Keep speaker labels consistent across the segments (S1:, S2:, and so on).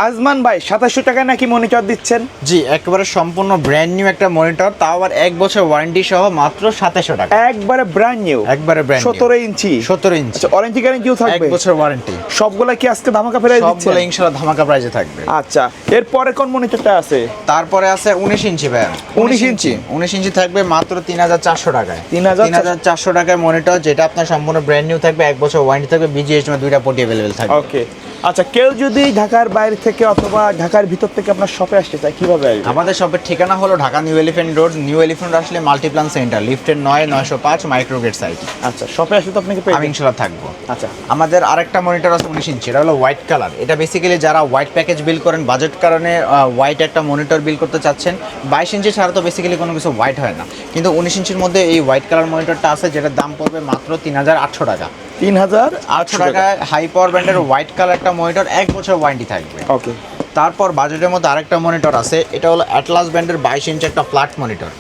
S1: Ajman ভাই 2700 টাকায় নাকি মনিটর দিচ্ছেন?
S2: জি, একেবারে সম্পূর্ণ ব্র্যান্ড নিউ একটা মনিটর, তাও আবার 1 বছর ওয়ারেন্টি সহ মাত্র 2700 টাকা।
S1: একবারে ব্র্যান্ড নিউ,
S2: একবারে ব্র্যান্ড
S1: 17 ইঞ্চি।
S2: 17 ইঞ্চি।
S1: আচ্ছা, ওয়ারেন্টি গ্যারান্টিও থাকবে?
S2: 1 বছর ওয়ারেন্টি।
S1: সবগুলা কি আজকে ধামাকা প্রাইস দিচ্ছেন?
S2: সবগুলো ইনশাআল্লাহ ধামাকা প্রাইসে থাকবে।
S1: আচ্ছা, এরপরে কোন মনিটরটা আছে?
S2: তারপরে আছে 19 ইঞ্চি ভাই।
S1: 19 ইঞ্চি।
S2: 19 ইঞ্চি থাকবে মাত্র 3400 টাকায়।
S1: 3400
S2: টাকায় মনিটর, যেটা আপনার সম্পূর্ণ ব্র্যান্ড নিউ থাকবে, 1 বছর ওয়ারেন্টি থাকবে, BGHDMI দুইটা পোর্ট अवेलेबल থাকবে।
S1: ওকে। আচ্ছা, কেউ যদি ঢাকার বাইরে থেকে অথবা ঢাকার ভিতর থেকে আপনার শপে আসতে চায় কিভাবে আসবে?
S2: আমাদের শপের ঠিকানা হলো Dhaka new elephant road. New elephant আসলে মাল্টিপ্লান সেন্টার, লিফটের 9/905 মাইক্রোগেট সাইট।
S1: আচ্ছা, শপে আসলে তো আপনাকে পেয়ে
S2: আমি ইনশাআল্লাহ থাকবো।
S1: আচ্ছা,
S2: আমাদের আরেকটা মনিটর আছে 19 ইঞ্চি, এটা হলো হোয়াইট কালার। এটা বেসিক্যালি যারা হোয়াইট প্যাকেজ বিল করেন, বাজেট কারণে হোয়াইট একটা মনিটর বিল করতে চাচ্ছেন, 22 ইঞ্চি ছাড়া তো বেসিক্যালি কোনো কিছু হোয়াইট হয় না, কিন্তু 19 ইঞ্চির মধ্যে এই হোয়াইট কালার মনিটরটা আছে, যেটার দাম পড়বে মাত্র 3800 টাকা।
S1: 3800
S2: টাকায় হাই পাওয়ার ব্র্যান্ডের হোয়াইট কালার একটা মনিটর, 1 বছর ওয়ারেন্টি থাকবে।
S1: ওকে।
S2: তারপর বাজেটের মধ্যে আরেকটা মনিটর আছে, এটা হলো অ্যাটলাস ব্র্যান্ডের 22 ইঞ্চি একটা ফ্ল্যাট মনিটর,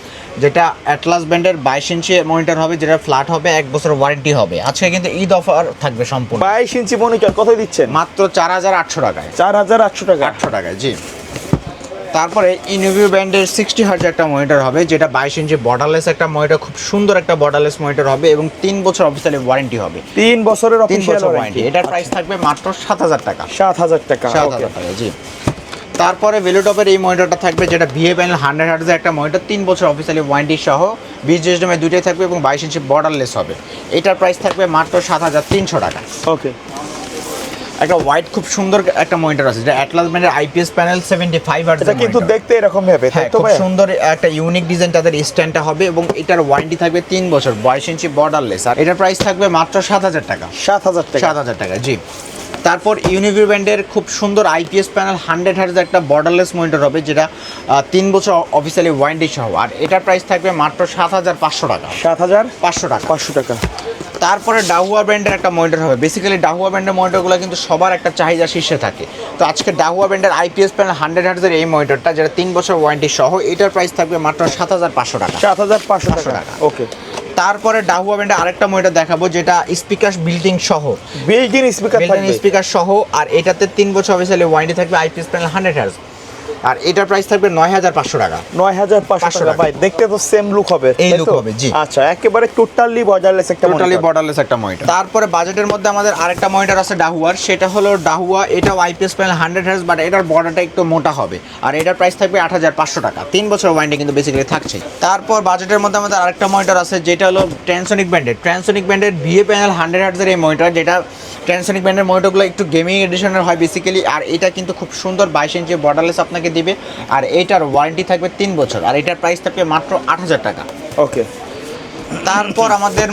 S2: যেটা অ্যাটলাস ব্র্যান্ডের 22 ইঞ্চি মনিটর হবে, যেটা ফ্ল্যাট হবে, 1 বছর ওয়ারেন্টি হবে। আজকে কিন্তু ঈদ অফার থাকবে সম্পূর্ণ।
S1: 22 ইঞ্চি মনিটর কত দিচ্ছেন?
S2: মাত্র 4800 টাকায়।
S1: 4800 টাকা।
S2: 800 টাকায়, জি। তারপরে ইনোভিউ ব্র্যান্ডের 60 হার্জ একটা মনিটর হবে, যেটা 22 ইঞ্চি বর্ডারলেস একটা মনিটর, খুব সুন্দর একটা বর্ডারলেস মনিটর হবে এবং 3 বছর অফিসিয়ালি ওয়ারেন্টি হবে।
S1: 3 বছরের অফিশিয়াল
S2: ওয়ারেন্টি। এটার প্রাইস থাকবে মাত্র 7000 টাকা।
S1: 7000 টাকা।
S2: 7000 টাকা, জি। তারপরে ভেলুটপের এই মনিটরটা থাকবে, যেটা VA প্যানেল 100 হার্জের একটা মনিটর, 3 বছর অফিসিয়ালি ওয়ারেন্টি সহ, BGHDMI দুইটাই থাকবে এবং 22 ইঞ্চি বর্ডারলেস হবে। এটার প্রাইস থাকবে মাত্র 7300 টাকা।
S1: ওকে।
S2: একটা হোয়াইট খুব সুন্দর একটা মনিটর আছে, যেটা অ্যাটলাস ব্র্যান্ডের IPS প্যানেল 75 হার্জ।
S1: এটা কিন্তু দেখতে এরকম হবে, তাই তো
S2: খুব
S1: ভাই?
S2: সুন্দর একটা ইউনিক ডিজাইন তাদের স্ট্যান্ডটা হবে এবং এটার ওয়ারেন্টি থাকবে 3 বছর, 22 ইঞ্চি বর্ডারলেস। আর এটার প্রাইস থাকবে মাত্র 7000 টাকা।
S1: 7000 টাকা।
S2: 7000 টাকা, জি। তারপর ইউনিভিউ ব্র্যান্ডের খুব সুন্দর IPS প্যানেল 100 হার্জের একটা বর্ডারলেস মনিটর হবে, যেটা 3 বছর অফিসিয়ালি ওয়ারেন্টি সহ। আর এটার প্রাইস থাকবে মাত্র 7500 টাকা।
S1: 7500
S2: টাকা।
S1: 500 টাকা।
S2: তারপরে ডাহুয়া ব্র্যান্ডের একটা মনিটর হবে। বেসিক্যালি ডাহুয়া ব্র্যান্ডের মনিটরগুলো কিন্তু সবার একটা চাহিদা শীর্ষে থাকে। তো আজকে ডাহুয়া ব্র্যান্ডের IPS প্যানেল 100 হার্জের এই মনিটরটা, যেটা 3 বছর ওয়ারেন্টি সহ, এটার প্রাইস থাকবে মাত্র 7500 টাকা।
S1: 7500 টাকা। ওকে।
S2: তারপরে ডাহুয়া ব্র্যান্ডের আরেকটা মনিটর দেখাবো, যেটা স্পিকার বিল্ডিং সহ,
S1: বিল্ট-ইন স্পিকার থাকবে।
S2: স্পিকার সহ, আর এটাতে 3 বছর অফিসিয়ালি ওয়ারেন্টি থাকবে, IPS প্যানেল 100 হার্জ। আর এটার প্রাইস থাকবে 9500 টাকা।
S1: 9500 টাকা। ভাই, দেখতে তো সেম লুক হবে,
S2: এই
S1: তাই
S2: লুক
S1: তো?
S2: হবে, জি।
S1: আচ্ছা, একেবারে টোটালি বর্ডারলেস একটা মনিটর।
S2: টোটালি বর্ডারলেস একটা মনিটর। তারপরে বাজেটের মধ্যে আমাদের আরেকটা মনিটর আছে ডাহুয়ার, সেটা হলো ডাহুয়া, এটাও IPS প্যানেল 100 হার্জ, বাট এটার বর্ডারটা একটু মোটা হবে। আর এটার প্রাইস থাকবে 8500 টাকা। 3 বছর ওয়ারেন্টি কিন্তু বেসিক্যালি থাকছে। তারপর বাজেটের মধ্যে আমাদের আরেকটা মনিটর আছে, যেটা হলো ট্রান্সোনিক ব্র্যান্ডের VA প্যানেল 100 হার্জের এই মনিটর, যেটা ট্রান্সোনিক ব্র্যান্ডের মনিটরগুলো একটু গেমিং এডিশনের হয় বেসিক্যালি। আর এটা কিন্তু খুব সুন্দর 22 ইঞ্চি বর্ডারলেস আপনাকে দিবে, আর এটার ওয়ারেন্টি থাকবে 3 বছর, আর এটার প্রাইস থাকবে মাত্র 8000 টাকা।
S1: ওকে।
S2: তারপর আমাদের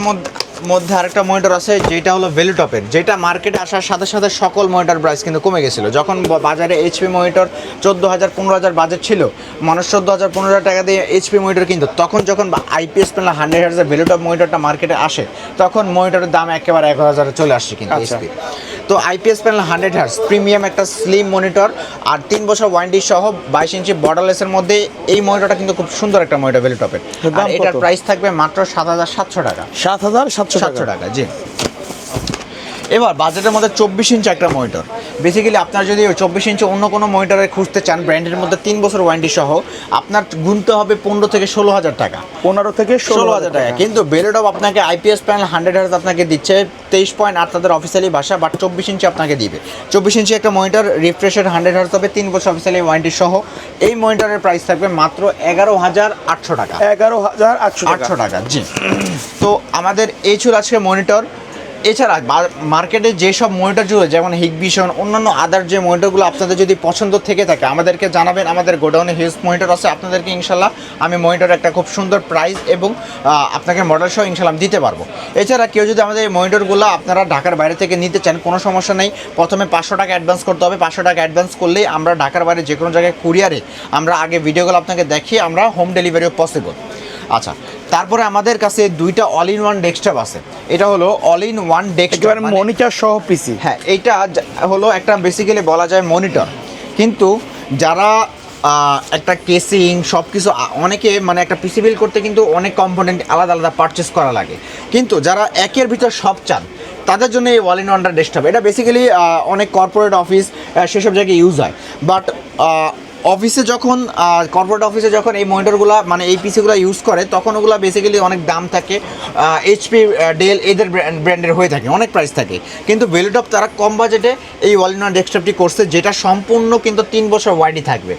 S2: মধ্যে আরেকটা মনিটর আছে, যেটা হলো ভেলুটপের, যেটা মার্কেটে আসার সাথে সাথে সকল মনিটর প্রাইস কিন্তু কমে গেছিলো। যখন বাজারে HP মনিটর 14000 15000 বাজেট ছিল, মানুষ 14000 15000 টাকা দিয়ে HP মনিটর কিন্তু, তখন যখন IPS প্যানেল 100 হার্জের ভেলুটপ মনিটরটা মার্কেটে আসে, তখন মনিটরের দাম একেবারে 11000 চলে আসছে কিন্তু HP। তো IPS প্যানেল 100 হার্জ প্রিমিয়াম একটা স্লিম মনিটর, আর 3 বছর ওয়ারেন্টি সহ, 22 ইঞ্চি বর্ডারলেসের মধ্যে এই মনিটরটা কিন্তু খুব সুন্দর একটা মনিটর ভেলুটপের। আর এটার প্রাইস থাকবে মাত্র 7700 টাকা।
S1: 7700
S2: টাকা, জি। এবার বাজেটের মধ্যে 24 ইঞ্চি একটা মনিটর। বেসিক্যালি আপনার যদি 24 ইঞ্চি অন্য কোনো মনিটরে খুঁজতে চান, ব্র্যান্ডের মধ্যে 3 বছর ওয়ারেন্টি সহ, আপনার গুনতে হবে 15 থেকে 16000 টাকা।
S1: 15 থেকে
S2: 16000 টাকা। কিন্তু ভেলুটপ আপনাকে IPS প্যানেল 100 হার্জ আপনাকে দিচ্ছে 23.8 তাদের অফিসিয়ালি ভাষা, বাট 24 ইঞ্চি আপনাকে দিবে। 24 ইঞ্চি একটা মনিটর, রিফ্রেশের 100 হার্জ হবে, 3 বছর অফিসিয়ালি ওয়ারেন্টি সহ। এই মনিটরের প্রাইস থাকবে মাত্র 11800 টাকা।
S1: 11800
S2: টাকা, জি। তো আমাদের এই ছিল আজকে মনিটর। এছাড়া মার্কেটে যেসব মনিটরগুলো, যেমন হিগভিশন, অন্যান্য আদার যে মনিটরগুলো আপনাদের যদি পছন্দ থেকে থাকে, আমাদেরকে জানাবেন। আমাদের গোডাউনে হিউজ মনিটর আছে, আপনাদেরকে ইনশাল্লাহ আমি মনিটর একটা খুব সুন্দর প্রাইস এবং আপনাকে মডেল সহ ইনশাল্লাহ দিতে পারবো। এছাড়া কেউ যদি আমাদের এই মনিটরগুলো আপনারা ঢাকার বাইরে থেকে নিতে চান, কোনো সমস্যা নেই। প্রথমে 500 টাকা অ্যাডভান্স করতে হবে। 500 টাকা অ্যাডভান্স করলেই আমরা ঢাকার বাইরে যে কোনো জায়গায় কুরিয়ারে আমরা আগে ভিডিওগুলো আপনাকে দেখিয়ে আমরা হোম ডেলিভারিও পসিবল। আচ্ছা, তারপরে আমাদের কাছে 2টা অল ইন ওয়ান ডেস্কটপ আছে। এটা হলো all in one desktop,
S1: monitor সহ পিসি।
S2: হ্যাঁ, এইটা হলো একটা বেসিক্যালি বলা যায় মনিটর, কিন্তু যারা একটা কেসিং সব কিছু, অনেকে মানে একটা পিসি বিল করতে কিন্তু অনেক কম্পোনেন্ট আলাদা আলাদা পারচেস করা লাগে, কিন্তু যারা একের ভিতর সব চান, তাদের জন্য এই অল ইন ওয়ান ডেস্কটপ, এটা বেসিক্যালি অনেক কর্পোরেট অফিস সেসব জায়গায় ইউজ হয়। বাট অফিসে যখন কর্পোরেট অফিসে যখন এই মনিটরগুলো মানে এই পিসিগুলো ইউজ করে, তখন ওগুলো বেসিক্যালি অনেক দাম থাকে, এইচপি, ডেল এদের ব্র্যান্ডের হয়ে থাকে, অনেক প্রাইস থাকে। কিন্তু ভ্যালুটপ তারা কম বাজেটে এই অল ইন ওয়ান ডেস্কটপটি করছে, যেটা সম্পূর্ণ কিন্তু 3 বছর ওয়ারেন্টি থাকবে।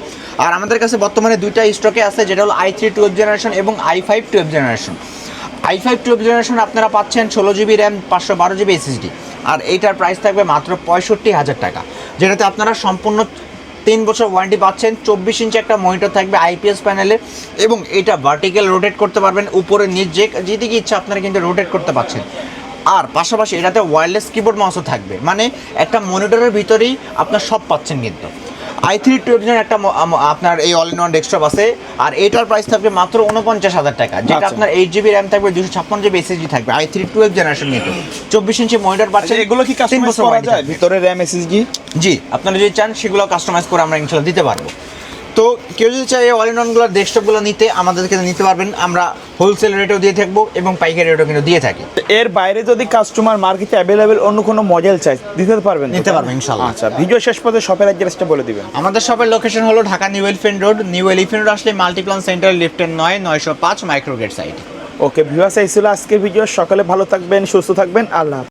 S2: আর আমাদের কাছে বর্তমানে 2টা স্টকে আছে, যেটা হলো i3 12 জেনারেশন এবং i5 12 জেনারেশন। i5 12 জেনারেশন আপনারা পাচ্ছেন 16 জিবি র্যাম, 512 জিবি এসএসডি, আর এইটার প্রাইস থাকবে মাত্র 65,000 টাকা, যেটাতে আপনারা সম্পূর্ণ 3 বছর ওয়ারেন্টি পাচ্ছেন। 24 ইঞ্চি একটা মনিটর থাকবে আইপিএস প্যানেলে, এবং এটা ভার্টিক্যাল রোটেট করতে পারবেন, উপরে নিচ যেদিকে ইচ্ছা আপনারা কিন্তু রোটেট করতে পারছেন। আর পাশাপাশি এটাতে ওয়্যারলেস কিবোর্ড মাউসও থাকবে, মানে একটা মনিটরের ভিতরেই আপনার সব পাচ্ছেন। কিন্তু i3 12 একটা আপনার এই অল ইন ওয়ান ডেস্কটপ আছে, আর এটার প্রাইস থাকবে মাত্র 49,000 টাকা, যেটা
S1: আচ্ছা।
S2: আপনার 8 জিবি র্যাম থাকবে, 256 জিবি এসএসডি থাকবে, i3 12 জেনারেশন কিন্তু 24 ইঞ্চি মনিটর পাচ্ছেন।
S1: এগুলো কি
S2: 3
S1: কাস্টমাইজ
S2: বছর
S1: করা
S2: warranty
S1: যায়
S2: থাকবে।
S1: ভিতরে র্যাম এসএসডি?
S2: জি, আপনারা যদি চান সেগুলো কাস্টমাইজ করে আমরা ইনশাল্লাহ দিতে পারবো। তো কেউ যদি চায় অল ইন ওয়ানগুলোর ডেস্কটপগুলো নিতে, আমাদেরকে নিতে পারবেন। আমরা হোলসেল রেটেও দিয়ে থাকবো এবং পাইকারি রেটেও কিন্তু দিয়ে থাকি।
S1: এর বাইরে যদি কাস্টমার মার্কেটে অ্যাভেলেবেল অন্য কোনো মডেল চাই দিতে পারবেন তো?
S2: নিতে পারবেন ইনশাল্লাহ।
S1: আচ্ছা, ভিডিও শেষ পর্যন্ত শপের অ্যাড্রেসটা বলে দিবেন।
S2: আমাদের শপের লোকেশন হলো Dhaka new elephant road. New elephant road আসলে মাল্টিপ্লান সেন্টার লিফটের 905 মাইক্রোগেট সাইট।
S1: ওকে ভিউয়ার্স, এই ছিল আজকের ভিডিও। সকালে ভালো থাকবেন, সুস্থ থাকবেন, আল্লাহ হাফেজ।